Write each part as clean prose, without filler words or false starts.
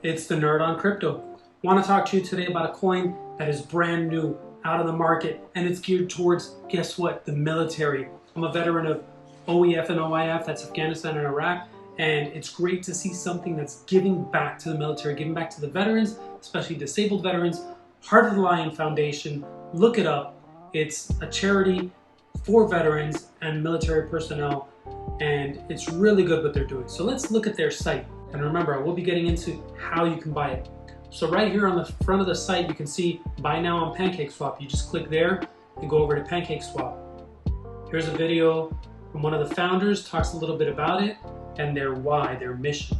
It's the Nerd on Crypto. I want to talk to you today about a coin that is brand new, out of the market, and it's geared towards, guess what, the military. I'm a veteran of OEF and OIF, that's Afghanistan and Iraq, and it's great to see something that's giving back to the military, giving back to the veterans, especially disabled veterans. Heart of the Lion Foundation, look it up. It's a charity for veterans and military personnel, and it's really good what they're doing. So let's look at their site. And remember, I will be getting into how you can buy it. So right here on the front of the site, you can see buy now on PancakeSwap. You just click there and go over to PancakeSwap. Here's a video from one of the founders, talks a little bit about it and their why, their mission.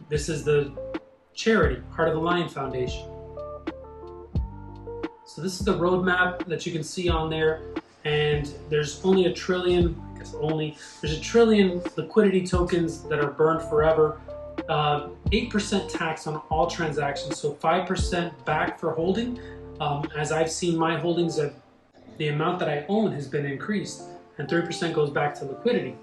This is the charity, Heart of the Lion Foundation. So this is the roadmap that you can see on there, and there's only a trillion, there's a trillion liquidity tokens that are burned forever. 8% tax on all transactions, so 5% back for holding. As I've seen my holdings, the amount that I own has been increased, and 3% goes back to liquidity.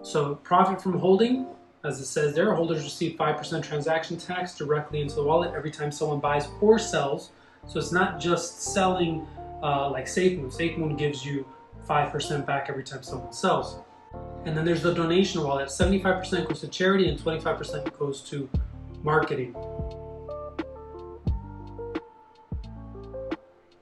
So profit from holding, as it says there, holders receive 5% transaction tax directly into the wallet every time someone buys or sells. So it's not just selling like SafeMoon. SafeMoon gives you 5% back every time someone sells. And then there's the donation wallet. 75% goes to charity and 25% goes to marketing.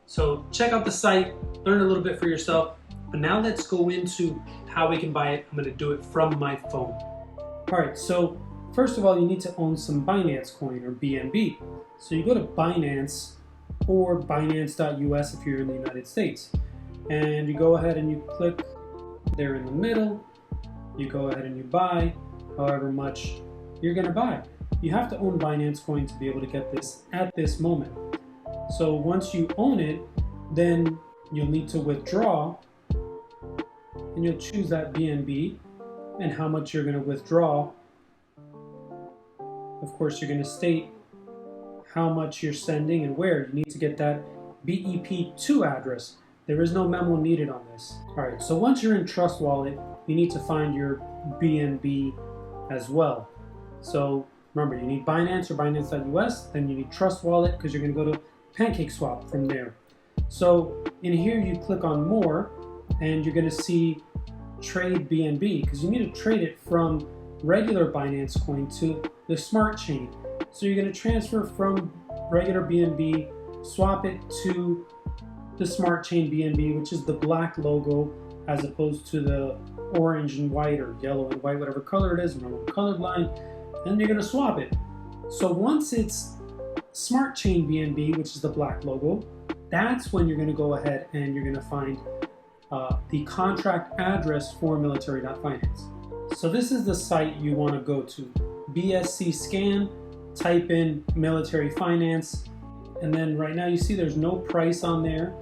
So check out the site, learn a little bit for yourself. But now let's go into how we can buy it. I'm going to do it from my phone. All right, so first of all, you need to own some Binance coin or BNB. So you go to Binance or Binance.us if you're in the United States. And you go ahead and you click there in the middle. You go ahead and you buy however much you're going to buy. You have to own Binance coin to be able to get this at this moment. So once you own it, then you'll need to withdraw, and you'll choose that BNB and how much you're going to withdraw. Of course, you're going to state how much you're sending and where. You need to get that BEP2 address. There is no memo needed on this. All right, so once you're in Trust Wallet, you need to find your BNB as well. So remember, you need Binance or Binance.us, then you need Trust Wallet because you're going to go to PancakeSwap from there. So in here, you click on More, and you're going to see Trade BNB because you need to trade it from regular Binance coin to the Smart Chain. So you're going to transfer from regular BNB, swap it to the Smart Chain BNB, which is the black logo as opposed to the orange and white or yellow and white, whatever color it is, remember colored line, and you're going to swap it. So once it's Smart Chain BNB, which is the black logo, that's when you're going to go ahead and you're going to find the contract address for Military.Finance. So this is the site you want to go to. BSC scan, type in Military.Finance, and then right now you see there's no price on there,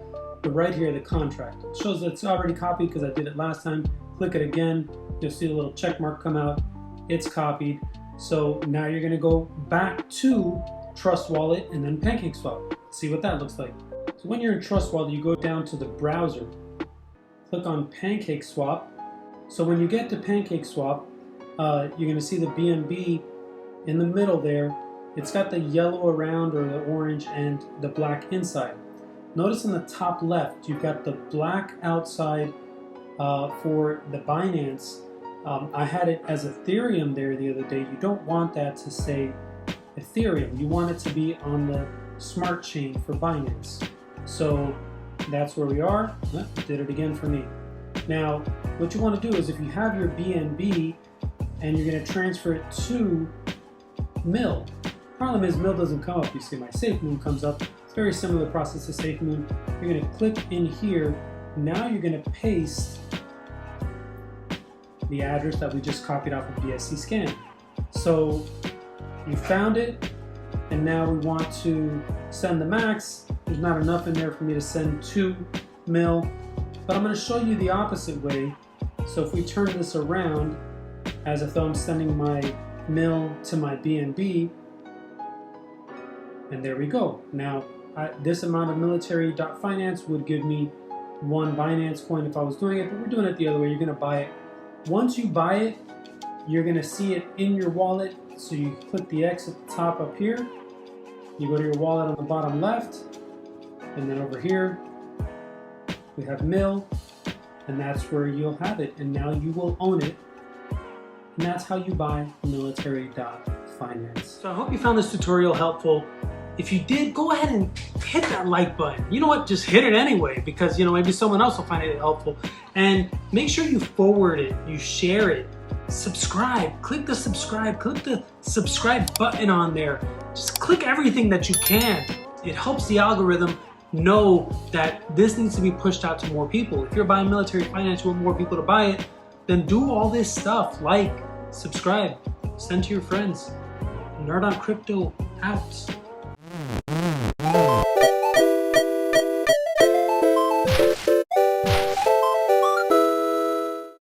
but right here the contract. It shows that it's already copied because I did it last time. Click it again, you'll see the little check mark come out. It's copied. So now you're going to go back to Trust Wallet and then PancakeSwap. See what that looks like. So when you're in Trust Wallet, you go down to the browser, click on PancakeSwap. So when you get to PancakeSwap, you're going to see the BNB in the middle there. It's got the yellow around or the orange and the black inside. Notice in the top left, you've got the black outside for the Binance. I had it as Ethereum there the other day. You don't want that to say Ethereum. You want it to be on the Smart Chain for Binance. So that's where we are. Did it again for me. Now, what you want to do is if you have your BNB and you're going to transfer it to Mill. Problem is Mill doesn't come up. You see my SafeMoon comes up. It's very similar process to SafeMoon. You're going to click in here. Now you're going to paste the address that we just copied off of BSC scan. So you found it, and now we want to send the max. There's not enough in there for me to send to Mill, but I'm going to show you the opposite way. So if we turn this around, as if I'm sending my Mill to my BNB, and there we go. Now, this amount of Military.Finance would give me one Binance coin if I was doing it, but we're doing it the other way. You're going to buy it. Once you buy it, you're going to see it in your wallet So you click the X at the top up here, you go to your wallet on the bottom left, and then over here we have Mil, and that's where you'll have it, and now you will own it, and that's how you buy Military.Finance. So I hope you found this tutorial helpful. If you did, go ahead and hit that like button. You know what, just hit it anyway, because maybe someone else will find it helpful. And make sure you forward it, you share it, subscribe, click the subscribe button on there. Just click everything that you can. It helps the algorithm know that this needs to be pushed out to more people. If you're buying Military Finance, you want more people to buy it, then do all this stuff, like, subscribe, send to your friends. Nerd on Crypto out.